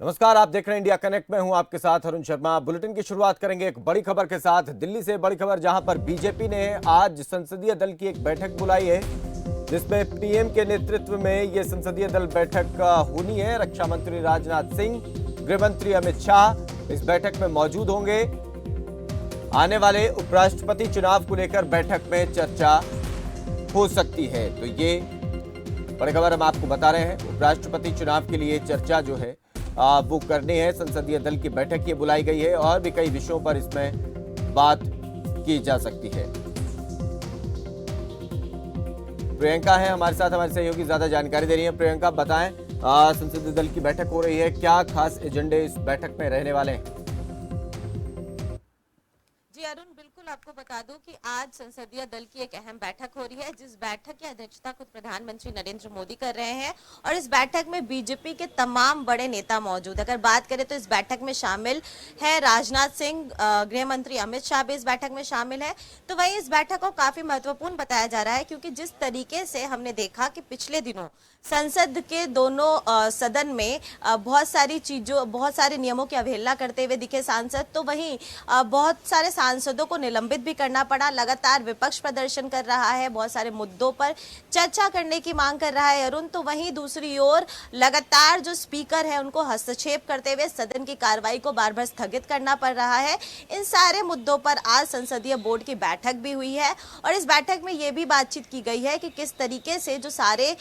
नमस्कार, आप देख रहे हैं इंडिया कनेक्ट में हूं आपके साथ अरुण शर्मा। बुलेटिन की शुरुआत करेंगे एक बड़ी खबर के साथ। दिल्ली से बड़ी खबर, जहां पर बीजेपी ने आज संसदीय दल की एक बैठक बुलाई है, जिसमें पीएम के नेतृत्व में यह संसदीय दल बैठक होनी है। रक्षा मंत्री राजनाथ सिंह, गृह मंत्री अमित शाह इस बैठक में मौजूद होंगे। आने वाले उपराष्ट्रपति चुनाव को लेकर बैठक में चर्चा हो सकती है। तो ये बड़ी खबर हम आपको बता रहे हैं। उपराष्ट्रपति चुनाव के लिए चर्चा जो है वो करनी है। संसदीय दल की बैठक ये बुलाई गई है और भी कई विषयों पर इसमें बात की जा सकती है। प्रियंका है हमारे साथ, हमारे सहयोगी ज्यादा जानकारी दे रही है। प्रियंका, बताएं, संसदीय दल की बैठक हो रही है, क्या खास एजेंडे इस बैठक में रहने वाले हैं? जी अरुण, बिल्कुल आपको बता दूं कि आज संसदीय दल की एक अहम बैठक हो रही है, जिस बैठक की अध्यक्षता खुद प्रधानमंत्री नरेंद्र मोदी कर रहे हैं। और इस बैठक में बीजेपी के तमाम बड़े नेता मौजूद। अगर बात करें तो इस बैठक में शामिल है राजनाथ सिंह, गृह मंत्री अमित शाह भी इस बैठक में शामिल है। तो वही इस बैठक को काफी महत्वपूर्ण बताया जा रहा है, क्योंकि जिस तरीके से हमने देखा कि पिछले दिनों संसद के दोनों सदन में बहुत सारे नियमों की अवहेलना करते हुए दिखे सांसद, तो वहीं बहुत सारे सांसदों को निलंबित भी करना पड़ा। लगातार विपक्ष प्रदर्शन कर रहा है, बहुत सारे मुद्दों पर चर्चा करने की मांग कर रहा है अरुण। तो वहीं दूसरी ओर लगातार जो स्पीकर है उनको हस्तक्षेप करते हुए सदन की कार्रवाई को बार बार स्थगित करना पड़ रहा है। इन सारे मुद्दों पर आज संसदीय बोर्ड की बैठक भी हुई है और इस बैठक में ये भी बातचीत की गई है कि किस तरीके से जो सारे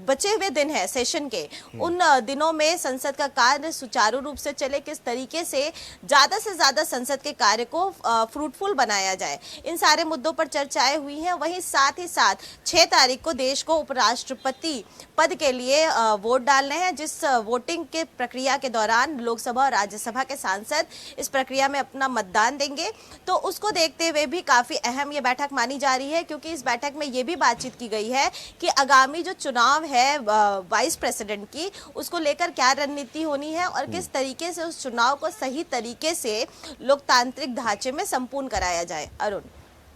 बचे हुए दिन है सेशन के, उन दिनों में संसद का कार्य सुचारू रूप से चले, किस तरीके से ज्यादा संसद के कार्य को फ्रूटफुल बनाया जाए। इन सारे मुद्दों पर चर्चाएं हुई हैं। वहीं साथ ही साथ 6 तारीख को देश को उपराष्ट्रपति पद के लिए वोट डालने हैं, जिस वोटिंग के प्रक्रिया के दौरान लोकसभा और राज्यसभा के सांसद इस प्रक्रिया में अपना मतदान देंगे। तो उसको देखते हुए भी काफी अहम ये बैठक मानी जा रही है, क्योंकि इस बैठक में ये भी बातचीत की गई है कि आगामी जो चुनाव है वाइस प्रेसिडेंट की, उसको लेकर क्या रणनीति होनी है और किस तरीके से उस चुनाव को सही तरीके से लोकतांत्रिक ढांचे में संपूर्ण कराया जाए। अरुण,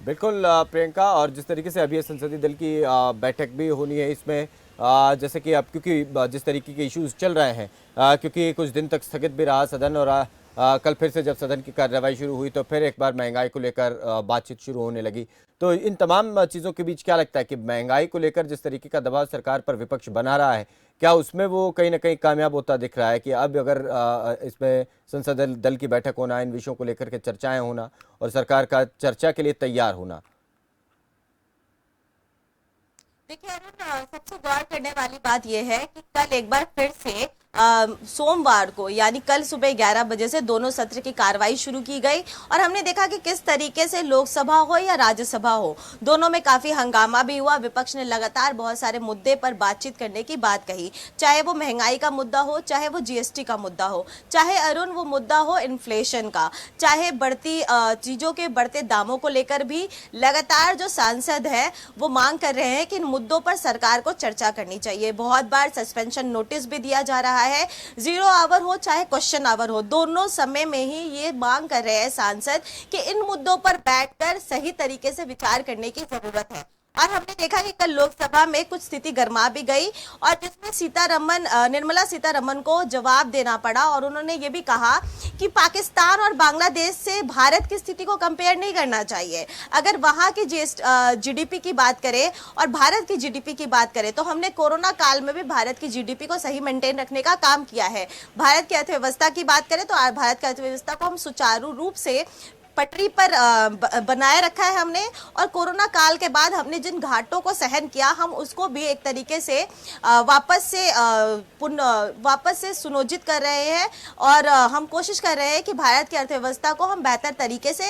बिल्कुल प्रियंका, और जिस तरीके से अभी संसदीय दल की बैठक भी होनी है, इसमें जैसे कि अब क्योंकि जिस तरीके के इश्यूज चल रहे हैं, क्योंकि कुछ दिन तक स्थगित भी रहा सदन, और कल फिर से जब सदन की कार्रवाई शुरू हुई तो फिर एक बार महंगाई को लेकर बातचीत शुरू होने लगी। तो इन तमाम चीज़ों के बीच क्या लगता है कि महंगाई को लेकर जिस तरीके का दबाव सरकार पर विपक्ष बना रहा है, क्या उसमें वो कहीं ना कहीं कामयाब होता दिख रहा है कि अब अगर इसमें संसद दल की बैठक होना, इन विषयों को लेकर के चर्चाएं होना और सरकार का चर्चा के लिए तैयार होना? देखिए अरुण, सबसे गौर करने वाली बात यह है कि कल एक बार फिर से सोमवार को यानी कल सुबह 11 बजे से दोनों सत्र की कार्रवाई शुरू की गई और हमने देखा कि किस तरीके से लोकसभा हो या राज्यसभा हो, दोनों में काफी हंगामा भी हुआ। विपक्ष ने लगातार बहुत सारे मुद्दे पर बातचीत करने की बात कही, चाहे वो महंगाई का मुद्दा हो, चाहे वो जीएसटी का मुद्दा हो, चाहे अरुण वो मुद्दा हो इन्फ्लेशन का, चाहे बढ़ती चीजों के बढ़ते दामों को लेकर भी लगातार जो सांसद है वो मांग कर रहे हैं कि इन मुद्दों पर सरकार को चर्चा करनी चाहिए। बहुत बार सस्पेंशन नोटिस भी दिया जा रहा है। 0 आवर हो चाहे क्वेश्चन आवर हो, दोनों समय में ही ये मांग कर रहे हैं सांसद कि इन मुद्दों पर बैठकर सही तरीके से विचार करने की जरूरत है। और हमने देखा कि कल लोकसभा में कुछ स्थिति गर्मा भी गई और जिसमें निर्मला सीतारमण को जवाब देना पड़ा और उन्होंने ये भी कहा कि पाकिस्तान और बांग्लादेश से भारत की स्थिति को कंपेयर नहीं करना चाहिए। अगर वहां की जीडीपी की बात करें और भारत की जीडीपी की बात करें तो हमने कोरोना काल में भी भारत की जीडीपी को सही मेंटेन रखने का काम किया है। भारत की अर्थव्यवस्था की बात करें तो भारत की अर्थव्यवस्था को हम सुचारू रूप से पटरी पर बनाए रखा है हमने, और कोरोना काल के बाद हमने जिन घाटों को सहन किया हम उसको भी एक तरीके से वापस से सुनियोजित कर रहे हैं और हम कोशिश कर रहे हैं कि भारत की अर्थव्यवस्था को हम बेहतर तरीके से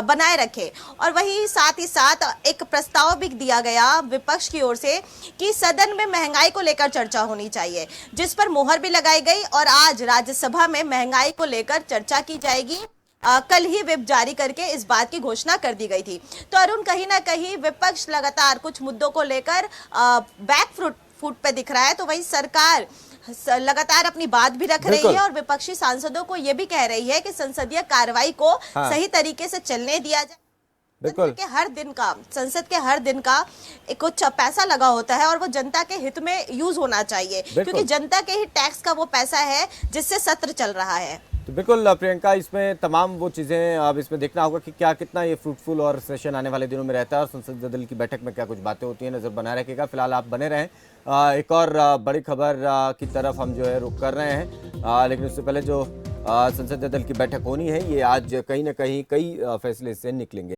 बनाए रखें। और वही साथ ही साथ एक प्रस्ताव भी दिया गया विपक्ष की ओर से कि सदन में महंगाई को लेकर चर्चा होनी चाहिए, जिस पर मुहर भी लगाई गई और आज राज्यसभा में महंगाई को लेकर चर्चा की जाएगी। कल ही व्हिप जारी करके इस बात की घोषणा कर दी गई थी। तो अरुण, कहीं ना कहीं विपक्ष लगातार कुछ मुद्दों को लेकर बैक फुट पे दिख रहा है, तो वही सरकार लगातार अपनी बात भी रख रही है और विपक्षी सांसदों को यह भी कह रही है कि संसदीय कार्रवाई को सही तरीके से चलने दिया जाए। बिल्कुल। के हर दिन का, संसद के हर दिन का एक कुछ पैसा लगा होता है और वो जनता के हित में यूज होना चाहिए, क्योंकि जनता के ही टैक्स का वो पैसा है जिससे सत्र चल रहा है। तो बिल्कुल प्रियंका, इसमें तमाम वो चीज़ें अब इसमें देखना होगा कि क्या कितना ये फ्रूटफुल और सेशन आने वाले दिनों में रहता है और संसदीय दल की बैठक में क्या कुछ बातें होती हैं, नज़र बनाए रखेगा। फिलहाल आप बने रहें। एक और बड़ी खबर की तरफ हम जो है रुख कर रहे हैं, लेकिन उससे पहले जो संसदीय दल की बैठक होनी है, ये आज कहीं ना कहीं कई फैसले से निकलेंगे।